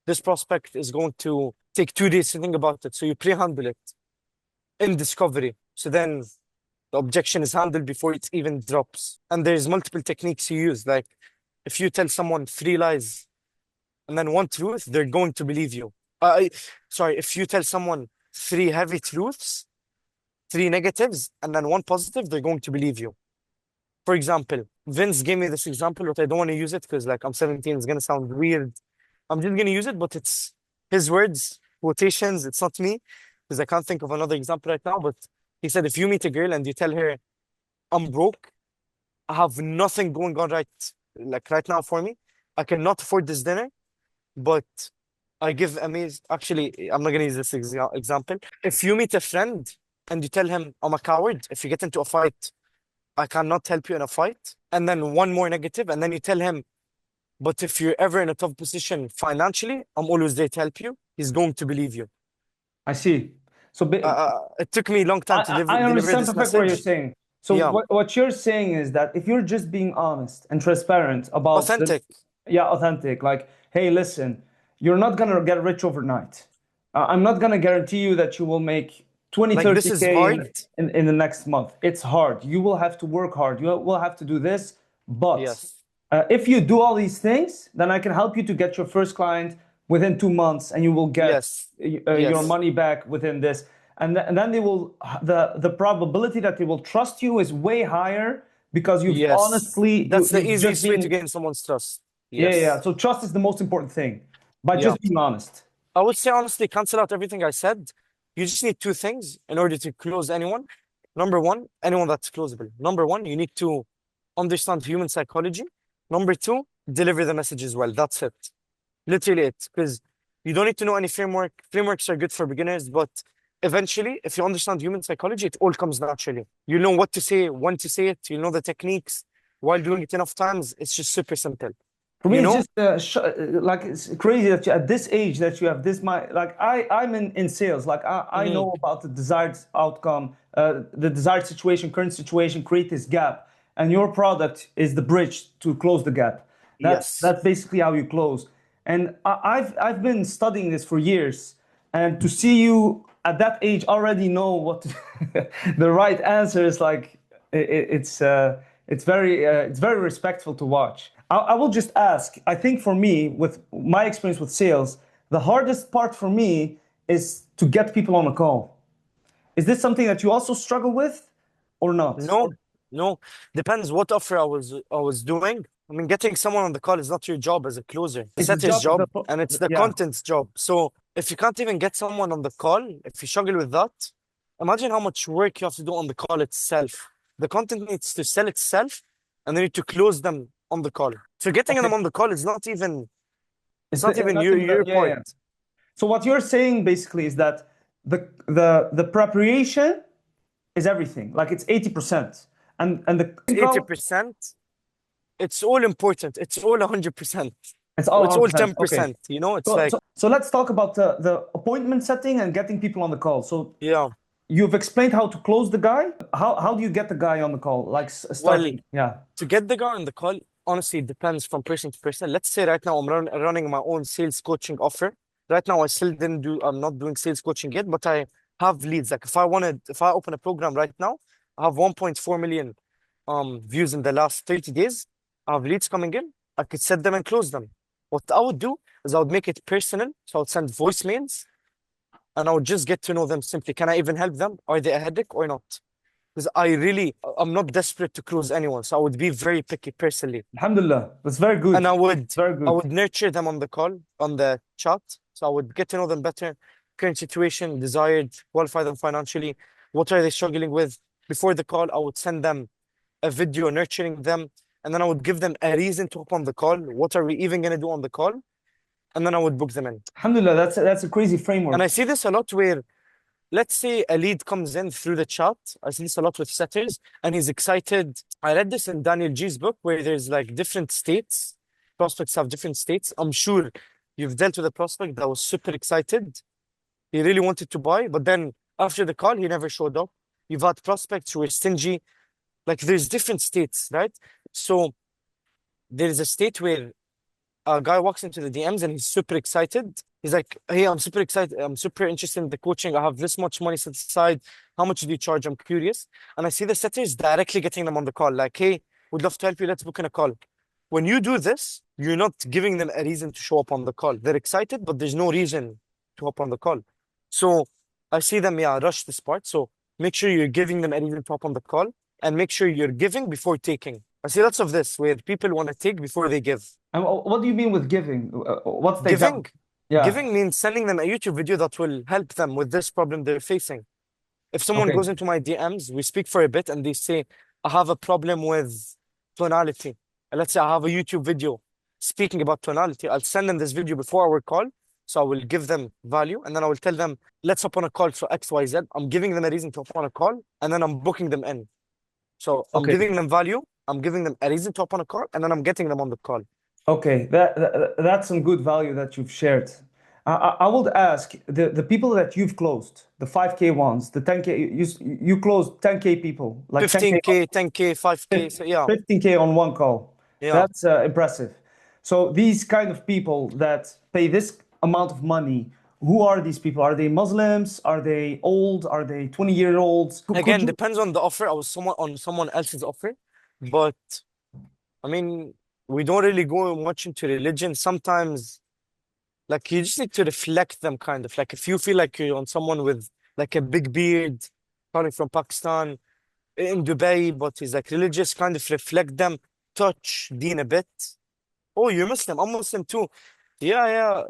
B: This prospect is going to take 2 days to think about it. So you pre-handle it in discovery. So then the objection is handled before it even drops. And there's multiple techniques you use. Like if you tell someone 3 lies and then one truth, they're going to believe you. Sorry, if you tell someone 3 heavy truths, 3 negatives, and then one positive, they're going to believe you. For example, Vince gave me this example, but I don't want to use it because like I'm 17, it's gonna sound weird. I'm just gonna use it, but it's his words, quotations, it's not me, because I can't think of another example right now. But he said if you meet a girl and you tell her, I'm broke, I have nothing going on right now for me. I cannot afford this dinner, but I give amazing. Actually, I'm not gonna use this example. If you meet a friend and you tell him, I'm a coward, if you get into a fight, I cannot help you in a fight. And then one more negative, and then you tell him, but if you're ever in a tough position financially, I'm always there to help you. He's going to believe you.
A: I see. So
B: It took me a long time to
A: I
B: deliver
A: understand
B: this
A: perfectly what you're
B: message.
A: saying. So
B: Yeah,
A: what you're saying is that if you're just being honest and transparent about the,
B: authentic.
A: yeah, authentic, like, hey, listen, you're not gonna get rich overnight. I'm not gonna guarantee you that you will make 20,
B: Like this
A: thirty
B: is
A: k
B: hard.
A: in the next month. It's hard. You will have to work hard. You will have to do this. But
B: Yes,
A: if you do all these things, then I can help you to get your first client within 2 months, and you will get
B: yes,
A: your
B: yes,
A: money back within this. And then they will the probability that they will trust you is way higher because
B: yes. That's the
A: you've just
B: easiest way to
A: been,
B: gain someone's trust.
A: yeah, yeah.
B: Yes.
A: So trust is the most important thing by
B: Yeah.
A: just being honest.
B: I would say honestly, cancel out everything I said. You just need 2 things in order to close anyone. Number one, anyone that's closable. Number one, you need to understand human psychology. Number two, deliver the message as well. That's it. Literally it. Because you don't need to know any framework. Frameworks are good for beginners, but eventually, if you understand human psychology, it all comes naturally. You know what to say, when to say it, you know the techniques. While doing it enough times, it's just super simple.
A: For me,
B: You
A: it's
B: know?
A: just like it's crazy that at this age that you have this my like I'm in sales. Like I
B: Hmm.
A: know about the desired outcome, the desired situation, current situation, create this gap, and your product is the bridge to close the gap.
B: Yes.
A: That's basically how you close. And I've been studying this for years, and to see you at that age already know what the right answer is, like it's very respectful to watch. I will just ask. I think for me, with my experience with sales, the hardest part for me is to get people on a call. Is this something that you also struggle with, or not?
B: No, no. Depends what offer I was doing. I mean, getting someone on the call is not your job as a closer. It's
A: It's the
B: not his
A: job of
B: job, and it's the
A: yeah.
B: content's job. So if you can't even get someone on the call, if you struggle with that, imagine how much work you have to do on the call itself. The content needs to sell itself, and they need to close them on the call. So getting them
A: Okay.
B: on the call is not even it's
A: It's
B: not even
A: not
B: your
A: even
B: your
A: yeah,
B: part.
A: yeah. So what you're saying basically is that the preparation is everything. Like it's 80%. And the
B: It's
A: call,
B: 80%. It's all important. It's all 100%.
A: it's all
B: Or it's all
A: 100%. Okay.
B: 10%. You know, it's
A: So,
B: like,
A: so, so let's talk about the appointment setting and getting people on the call. So
B: yeah.
A: you've explained how to close the guy. How do you get the guy on the call? Like
B: Well,
A: starting, yeah.
B: to get the guy on the call, honestly, it depends from person to person. Let's say right now I'm running my own sales coaching offer. Right now, I'm not doing sales coaching yet, but I have leads. Like if I open a program right now, I have 1.4 million views in the last 30 days. I have leads coming in. I could set them and close them. What I would do is I would make it personal. So I would send voicemails and I would just get to know them simply. Can I even help them? Are they a headache or not? Because I'm not desperate to close anyone. So I would be very picky personally.
A: Alhamdulillah. That's very
B: And
A: good. Very
B: I
A: good.
B: would nurture them on the call, on the chat. So I would get to know them better, current situation, desired, qualify them financially. What are they struggling with? Before the call, I would send them a video nurturing them. And then I would give them a reason to hop on the call. What are we even going to do on the call? And then I would book them in.
A: Alhamdulillah, that's a crazy
B: And I
A: framework.
B: see this a lot where, let's say a lead comes in through the chat. I see this a lot with setters and he's excited. I read this in Daniel G's book where there's like different states. Prospects have different states. I'm sure you've dealt with a prospect that was super excited. He really wanted to buy, but then after the call, he never showed up. You've had prospects who were stingy. Like there's different states, right? So there's a state where a guy walks into the DMs and he's super excited. He's like, "Hey, I'm super excited. I'm super interested in the coaching. I have this much money set aside. How much do you charge? I'm curious." And I see the setters directly getting them on the call, like, "Hey, would love to help you. Let's book in a call." When you do this, you're not giving them a reason to show up on the call. They're excited, but there's no reason to hop on the call. So I see them, yeah, rush this part. So make sure you're giving them a reason to hop on the call and make sure you're giving before taking. I see lots of this where people want to take before they give.
A: And what do you mean with giving? What's the
B: Giving,
A: example? Yeah.
B: giving means sending them a YouTube video that will help them with this problem they're facing. If someone
A: Okay.
B: goes into my DMs, we speak for a bit and they say, I have a problem with tonality. And let's say I have a YouTube video speaking about tonality. I'll send them this video before our call. So I will give them value and then I will tell them, let's hop on a call for XYZ. I'm giving them a reason to hop on a call and then I'm booking them in. So I'm
A: Okay.
B: giving them value. I'm giving them a reason to hop on a call and then I'm getting them on the call.
A: Okay. That's some good value that you've shared. I would ask the people that you've closed, the 5K ones, the 10K, you closed 10K people, like 10K
B: 15K, 10K, 5K. So yeah,
A: 15K on one call.
B: yeah.
A: That's impressive. So these kind of people that pay this amount of money, who are these people? Are they Muslims? Are they old? Are they 20-year-olds? Could
B: Again,
A: you?
B: depends on the offer. I was on someone else's offer, but I mean, we don't really go much into religion. Sometimes, like you just need to reflect them, kind of. Like if you feel like you're on someone with like a big beard, coming from Pakistan in Dubai, but he's like religious, kind of reflect them, touch deen a bit. Oh, you're Muslim. I'm Muslim too. Yeah, yeah.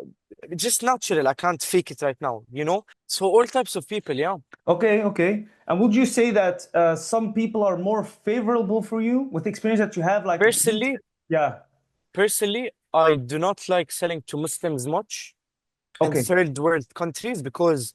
B: Just natural. I can't fake it right now, you know? So all types of people, yeah.
A: Okay, okay. And would you say that some people are more favorable for you with the experience that you have? Like,
B: Personally,
A: yeah.
B: personally, I do not like selling to Muslims much in
A: Okay,
B: third world countries because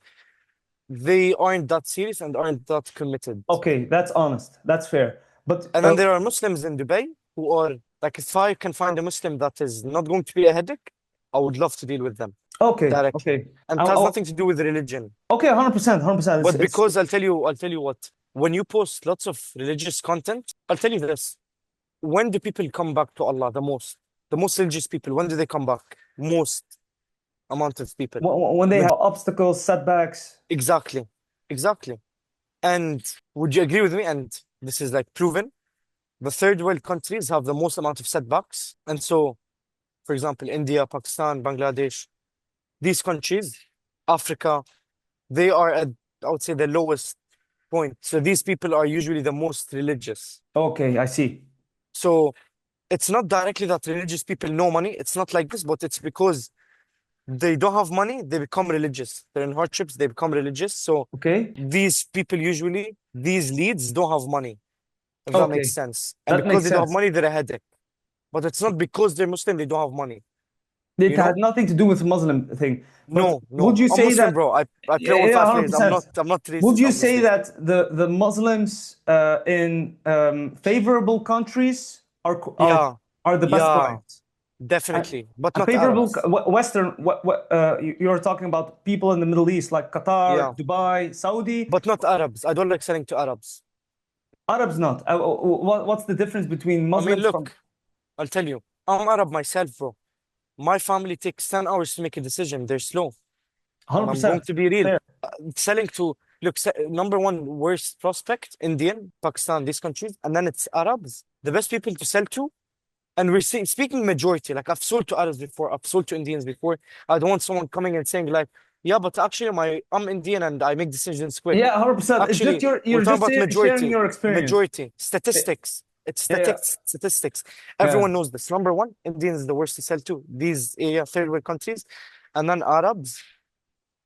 B: they aren't that serious and aren't that committed.
A: okay. That's honest. That's fair. But
B: And then there are Muslims in Dubai who are like, if I can find a Muslim that is not going to be a headache, I would love to deal with them
A: okay,
B: directly.
A: okay.
B: And it has nothing to do with religion.
A: Okay, 100%, 100%.
B: But because I'll tell you what, when you post lots of religious content, I'll tell you this. When do people come back to Allah the most? The most religious people, when do they come back? Most amount of people.
A: When they have obstacles, setbacks.
B: Exactly. Exactly. And would you agree with me? And this is like proven. The third world countries have the most amount of setbacks. And so, for example, India, Pakistan, Bangladesh, these countries, Africa, they are at, I would say, the lowest point. So these people are usually the most religious.
A: Okay, I see.
B: So it's not directly that religious people know money. It's not like this, but it's because they don't have money, they become religious. They're in hardships, they become religious. So
A: Okay,
B: these people usually, these leads don't have money, if that makes
A: okay.
B: sense. And
A: That
B: because
A: makes
B: they don't have
A: sense.
B: money, they're a headache. But it's not because they're Muslim, they don't have money.
A: It
B: you
A: had
B: know?
A: nothing to do with Muslim thing. But
B: No,
A: would
B: no.
A: you
B: I'm
A: say
B: Muslim,
A: that?
B: bro. I play
A: Yeah,
B: all
A: yeah,
B: five players.
A: 100%.
B: I'm not
A: Would
B: racist,
A: you say
B: obviously.
A: that the Muslims in favorable countries are
B: Yeah,
A: are the best
B: yeah,
A: guys? And
B: definitely. But
A: a
B: not
A: favorable
B: Arabs.
A: Western, you're talking about people in the Middle East like Qatar,
B: Yeah.
A: Dubai, Saudi.
B: But not Arabs. I don't like selling to Arabs.
A: Arabs not. What's the difference between
B: I mean,
A: Muslims from
B: look, I'll tell you. I'm Arab myself, bro. My family takes 10 hours to make a decision. They're slow. I'm going
A: 100%?
B: to be real.
A: Fair.
B: Selling to, look, number one worst prospect, Indian, Pakistan, these countries, and then it's Arabs. The best people to sell to, and we're speaking majority. Like I've sold to Arabs before, I've sold to Indians before. I don't want someone coming and saying like, yeah, but actually I'm Indian and I make decisions quick.
A: Yeah, 100%. It's just
B: Actually, we're
A: you're
B: talking
A: just
B: about
A: sharing
B: majority,
A: your experience.
B: majority, statistics. It's
A: Yeah,
B: statistics.
A: yeah.
B: Everyone knows this. Number one, Indians is the worst to sell to. These third world countries, and then Arabs,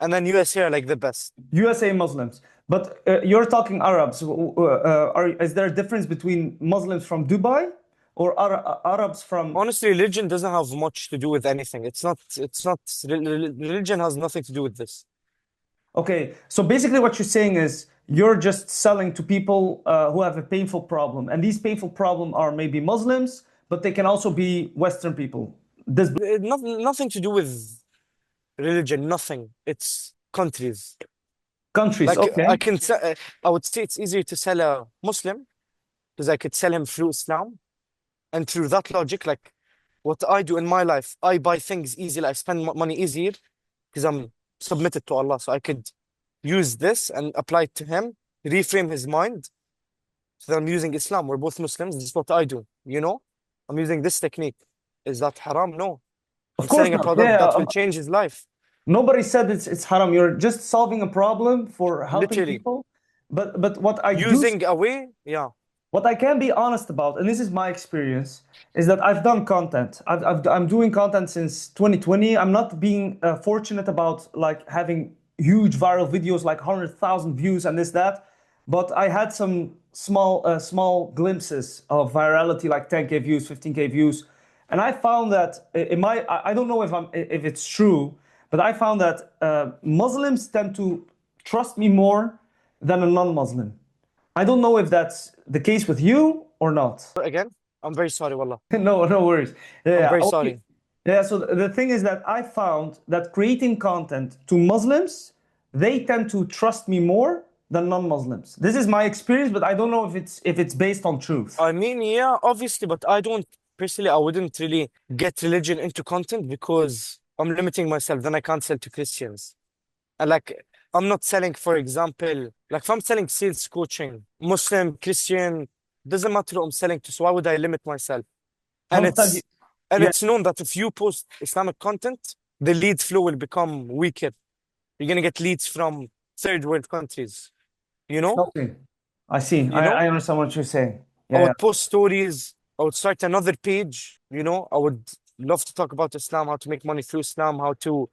B: and then USA are like the best.
A: USA Muslims. But you're talking Arabs. Is there a difference between Muslims from Dubai or Arabs from?
B: Honestly, religion doesn't have much to do with anything. It's not, religion has nothing to do with this.
A: Okay, so basically what you're saying is you're just selling to people who have a painful problem, and these painful problem are maybe Muslims, but they can also be Western people. This
B: Nothing to do with religion, nothing. It's countries.
A: countries.
B: Like
A: Okay.
B: I would say it's easier to sell a Muslim because I could sell him through Islam. And through that logic, like what I do in my life, I buy things easily. I spend money easier because I'm submitted to Allah. So I could use this and apply it to him, reframe his mind. So that I'm using Islam. We're both Muslims. This is what I do. You know, I'm using this technique. Is that haram? No.
A: Of
B: I'm
A: course
B: selling a
A: not.
B: product
A: Yeah,
B: that will change his life.
A: nobody said it's haram. You're just solving a problem for helping
B: Literally.
A: people. But what I do
B: Using a way, yeah.
A: what I can be honest about, and this is my experience, is that I've done content. I'm doing content since 2020. I'm not being fortunate about like having huge viral videos like 100,000 views and this that, but I had some small glimpses of virality like 10K views, 15K views, and I found that in my I don't know if it's true, but I found that Muslims tend to trust me more than a non-Muslim. I don't know if that's the case with you or not.
B: Again, I'm very sorry, Wallah.
A: No, no worries. Yeah,
B: I'm
A: yeah.
B: very
A: Okay.
B: sorry.
A: Yeah, so the thing is that I found that creating content to Muslims, they tend to trust me more than non-Muslims. This is my experience, but I don't know if it's based on truth.
B: I mean, yeah, obviously, but I don't personally, I wouldn't really get religion into content because I'm limiting myself. Then I can't sell to Christians. And like, I'm not selling, for example, like if I'm selling sales coaching, Muslim, Christian, doesn't matter who I'm selling to. So why would I limit myself? And
A: 100%. Yeah.
B: it's known that if you post Islamic content, the lead flow will become weaker. You're gonna get leads from third world countries. You know?
A: Okay. I see.
B: You know?
A: I understand what you're saying.
B: I
A: Yeah, yeah.
B: would post stories. I would start another page. You know, I would love to talk about Islam, how to make money through Islam, how to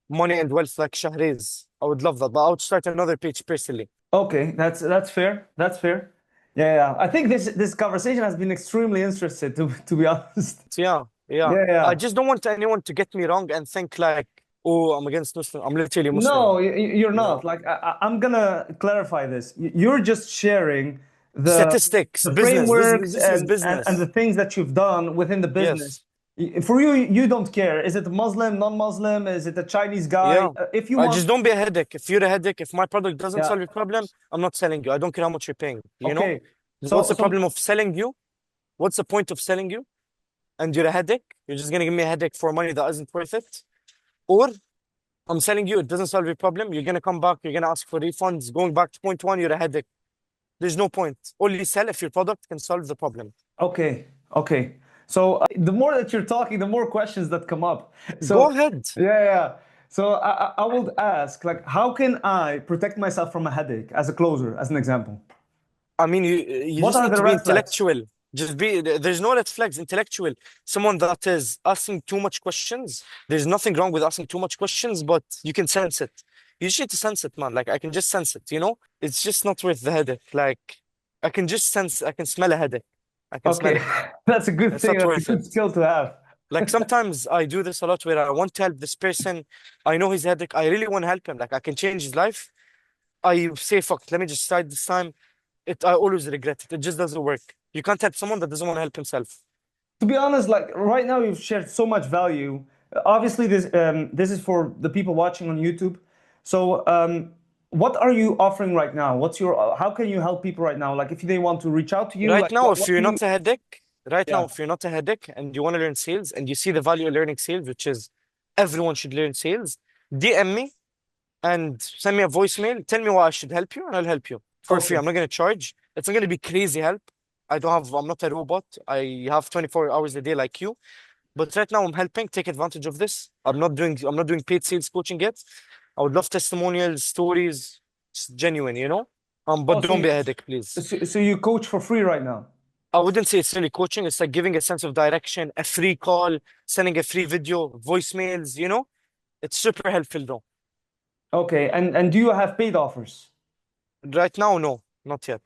B: money and wealth like Shahriz. I would love that, but I would start another page personally.
A: Okay, that's fair. That's fair. Yeah, yeah. I think this conversation has been extremely interesting to be honest.
B: So yeah, yeah.
A: Yeah,
B: I
A: yeah.
B: just don't want anyone to get me wrong and think like, oh, I'm against Muslim. I'm literally Muslim.
A: No, you're
B: You know,
A: not. Like I'm gonna clarify this. You're just sharing the
B: statistics,
A: the
B: business.
A: frameworks
B: This is
A: and the
B: business.
A: things that you've done within the business.
B: Yes.
A: For you, you don't care. Is it Muslim, non-Muslim? Is it a Chinese guy?
B: Yeah.
A: If you
B: I
A: want,
B: just don't be a headache. If you're a headache, if my product doesn't
A: yeah.
B: solve your problem, I'm not selling you. I don't care how much you're paying. You know?
A: Okay.
B: What's the
A: So
B: problem of selling you? What's the point of selling you? And you're a headache. You're just gonna give me a headache for money that isn't worth it. Or I'm selling you, it doesn't solve your problem. You're gonna come back, you're gonna ask for refunds. Going back to point one, you're a headache. There's no point. Only sell if your product can solve the problem.
A: okay, okay. So the more that you're talking, the more questions that come up.
B: Go
A: So
B: ahead.
A: yeah, yeah. So I would ask, like, how can I protect myself from a headache as a closer, as an example?
B: I mean, you
A: What
B: just
A: are
B: need
A: the
B: to be
A: red flags?
B: intellectual. Just be, there's no red flags, intellectual. Someone that is asking too much questions. There's nothing wrong with asking too much questions, but you can sense it. You just need to sense it, man. Like I can just sense it, you know? It's just not worth the headache. Like I can just sense, I can smell a headache. I can smell
A: Okay,
B: it.
A: that's a good
B: It's
A: thing.
B: not
A: That's a
B: worth
A: good
B: it.
A: skill to have.
B: Like sometimes I do this a lot where I want to help this person. I know he's headache. I really want to help him. Like I can change his life. I say, fuck, it, let me just start this time. I always regret it. It just doesn't work. You can't help someone that doesn't want to help himself.
A: To be honest, like right now, you've shared so much value. Obviously, this is for the people watching on YouTube. So, what are you offering right now? What's your how can you help people right now? Like, if they want to reach out to you,
B: Right
A: like,
B: now, if
A: what
B: you're
A: do you?
B: not a headache, right now,
A: Yeah.
B: if you're not a headache and you want to learn sales and you see the value of learning sales, which is everyone should learn sales, DM me and send me a voicemail. Tell me what I should help you, and I'll help you for free.
A: Okay.
B: I'm not going to charge. It's not going to be crazy help. I'm not a robot. I have 24 hours a day like you. But right now I'm helping. Take advantage of this. I'm not doing paid sales coaching yet. I would love testimonials, stories. It's genuine, you know?
A: Oh,
B: But don't be a headache, please.
A: so you coach for free right now?
B: I wouldn't say it's really coaching. It's like giving a sense of direction, a free call, sending a free video, voicemails, you know? It's super helpful though.
A: Okay. And do you have paid offers?
B: Right now, no, not yet.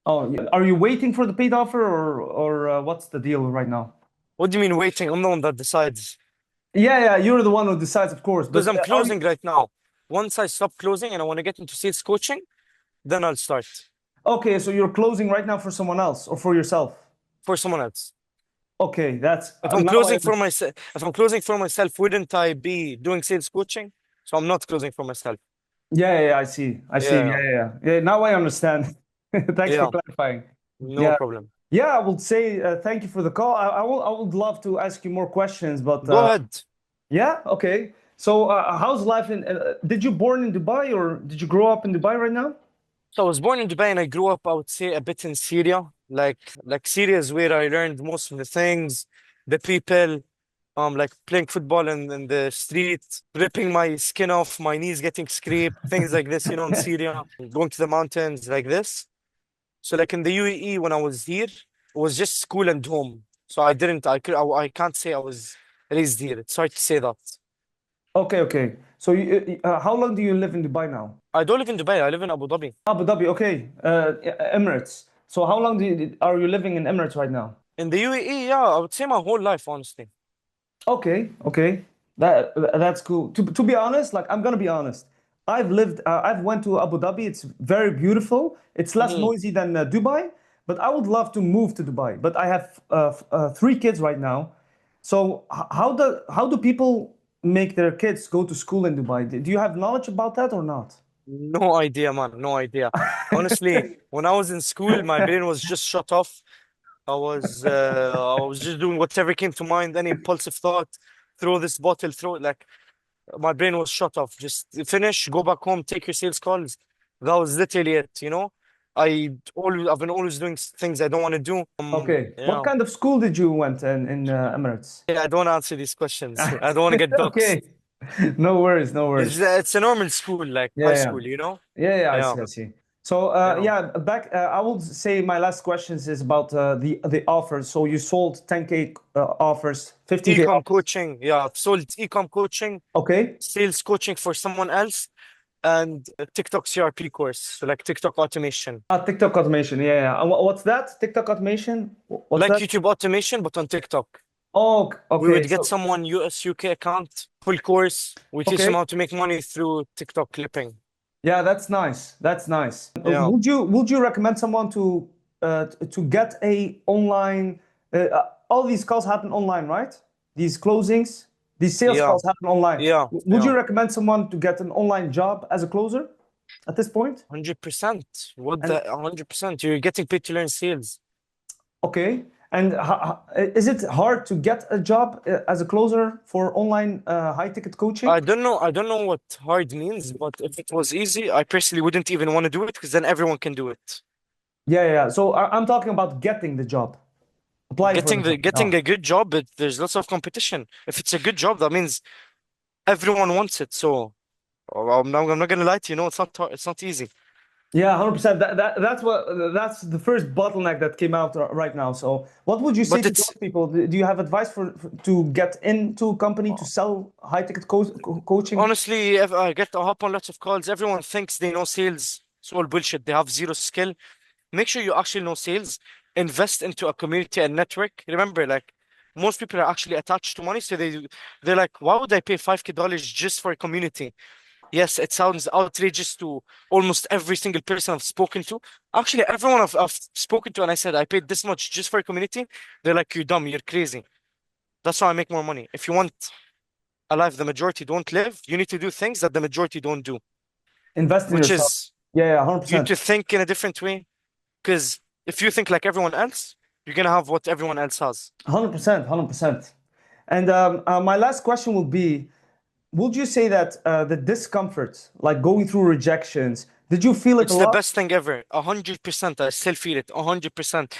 A: Oh, yeah. Are you waiting for the paid offer, or what's the deal right now?
B: What do you mean waiting? I'm the one that decides.
A: Yeah, yeah, you're the one who decides, of course.
B: Because
A: But
B: I'm
A: are you
B: closing right now. Once I stop closing and I want to get into sales coaching, then I'll start
A: okay? So you're closing right now for someone else or for yourself?
B: for someone else.
A: Okay, that's
B: If I'm
A: now I
B: closing for
A: understand.
B: myself, if I'm closing for myself, wouldn't I be doing sales coaching? So I'm not closing for myself.
A: Yeah, yeah, yeah, I see. I see. Yeah,
B: Yeah,
A: yeah, yeah. Yeah, now I understand. Thanks for
B: yeah,
A: clarifying.
B: no
A: Yeah.
B: problem.
A: Yeah, I would say thank you for the call. I would love to ask you more questions, but
B: Go ahead.
A: yeah, okay. So, how's life in? Did you born in Dubai or did you grow up in Dubai right now?
B: So I was born in Dubai and I grew up, I would say, a bit in Syria. Like Syria is where I learned most of the things, the people, like playing football in the street, ripping my skin off, my knees getting scraped, things like this, you know, in Syria, going to the mountains like this. So like in the UAE when I was here, it was just school and home. So I can't say I was raised here. It's hard to say that.
A: Okay, okay. So, how long do you live in Dubai now?
B: I don't live in Dubai. I live in Abu Dhabi.
A: Abu Dhabi. Okay, Emirates. So, how long are you living in Emirates right now?
B: In the UAE, yeah, I would say my whole life, honestly.
A: Okay, okay. That's cool. To be honest, like I'm gonna be honest. I've went to Abu Dhabi. It's very beautiful. It's less
B: Hmm.
A: noisy than Dubai, but I would love to move to Dubai. But I have three kids right now. So how do people make their kids go to school in Dubai? Do you have knowledge about that or not?
B: No idea, man. No idea. Honestly, when I was in school, my brain was just shut off. I was just doing whatever came to mind, any impulsive thought, throw this bottle, throw it like my brain was shut off. Just finish, go back home, take your sales calls. That was literally it, you know? I've been always doing things I don't want to do.
A: Okay. What
B: Yeah.
A: kind of school did you went in Emirates?
B: Yeah, I don't want to answer these questions. I don't want to get
A: Okay.
B: doxxed.
A: No worries, no worries.
B: It's a normal school, like
A: Yeah,
B: high
A: yeah.
B: school, you know?
A: Yeah, yeah, I
B: Yeah,
A: see, I see. So,
B: yeah.
A: yeah, back. I will say my last questions is about the offers. So you sold 10K offers, 15K
B: Ecom
A: offers.
B: coaching. Yeah, I've sold ecom coaching,
A: Okay.
B: sales coaching for someone else, and a TikTok CRP course. So like TikTok automation.
A: TikTok automation. Yeah, yeah. And what's that? TikTok automation. What's
B: Like
A: that?
B: YouTube automation, but on TikTok.
A: Oh,
B: We
A: okay.
B: would get
A: So,
B: someone US UK account, full course. We teach them
A: okay.
B: how to make money through TikTok clipping.
A: Yeah, that's nice. That's nice.
B: Yeah.
A: Would you recommend someone to get a online? All these calls happen online, right? These closings, these sales
B: Yeah.
A: calls happen online.
B: Yeah.
A: Would
B: Yeah.
A: you recommend someone to get an online job as a closer at this point?
B: 100%. What
A: And
B: the 100%? You're getting paid to learn sales.
A: okay, and is it hard to get a job as a closer for online high ticket coaching?
B: I don't know what hard means, but if it was easy, I personally wouldn't even want to do it because then everyone can do it.
A: Yeah, yeah, yeah. So I'm talking about getting the job, applying for the job.
B: Getting
A: Oh.
B: a good job, there's lots of competition. If it's a good job, that means everyone wants it. So I'm not gonna lie to you, no, it's not easy.
A: Yeah, 100%. That's the first bottleneck that came out right now. So, what would you say
B: But
A: to
B: it's
A: those people? Do you have advice to get into a company to sell high ticket coaching?
B: honestly, if I get to hop on lots of calls, everyone thinks they know sales. It's all bullshit. They have zero skill. Make sure you actually know sales. Invest into a community and network. Remember, like most people are actually attached to money, so they're like, why would I pay $5K just for a community? Yes, it sounds outrageous to almost every single person I've spoken to. Actually, everyone I've spoken to, and I said I paid this much just for a community, they're like, you're dumb, you're crazy. That's how I make more money. If you want a life the majority don't live, you need to do things that the majority don't do,
A: Invest in
B: which
A: yourself.
B: is
A: Yeah, yeah,
B: you need
A: 100%.
B: to think in a different way. Because if you think like everyone else, you're gonna have what everyone else has.
A: 100%. 100%. And my last question will be, would you say that the discomfort, like going through rejections, did you feel it a
B: It's the
A: lot?
B: best thing ever. 100%. I still feel it. 100%.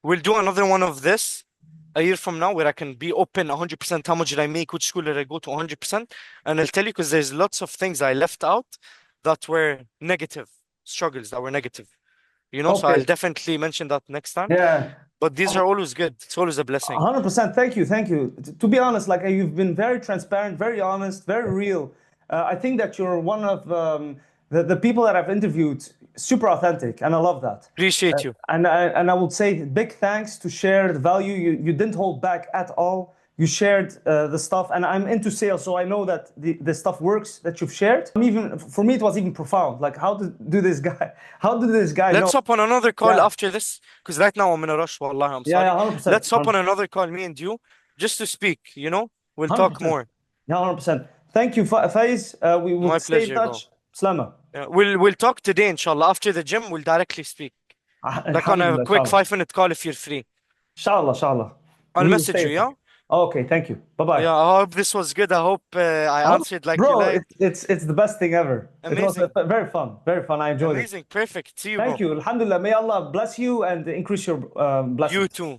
B: We'll do another one of this a year from now where I can be open 100%. How much did I make? Which school did I go to? 100%. And I'll tell you because there's lots of things I left out that were negative, struggles that were negative. So
A: Okay.
B: I'll definitely mention that next time.
A: Yeah.
B: But these are always good. It's always a blessing.
A: 100%. Thank you. Thank you. To be honest, like you've been very transparent, very honest, very real. I think that you're one of the people that I've interviewed, super authentic, and I love that.
B: Appreciate you.
A: And I would say big thanks to share the value. You didn't hold back at all. You shared the stuff, and I'm into sales, so I know that the stuff works that you've shared. Even for me, it was even profound. Like, do this guy? How did this guy know?
B: Let's hop on another call
A: Yeah,
B: after this because right now I'm in a rush. Wallah, I'm
A: yeah,
B: sorry.
A: yeah, 100%,
B: Let's hop on another call, me and you, just to speak. We'll talk
A: 100%,
B: more.
A: yeah, 100%. Thank you, Faiz. We will
B: My
A: stay in
B: pleasure, bro.
A: touch. Slama.
B: Yeah, we'll talk today, inshallah. After the gym, we'll directly speak. Like on a
A: Alhamdulillah,
B: quick
A: inshallah.
B: 5 minute call if you're free.
A: Inshallah, inshallah.
B: I'll
A: We will
B: message
A: stay
B: you,
A: in touch.
B: yeah?
A: Okay, thank you. Bye bye.
B: Yeah, I hope this was good. I hope I answered like you
A: Bro,
B: like.
A: it's the best thing ever. It was
B: Amazing.
A: very fun, very fun. I enjoyed it.
B: Amazing. Perfect. See you,
A: Thank
B: bro.
A: you. Alhamdulillah. May Allah bless you and increase your
B: You
A: blessings.
B: too.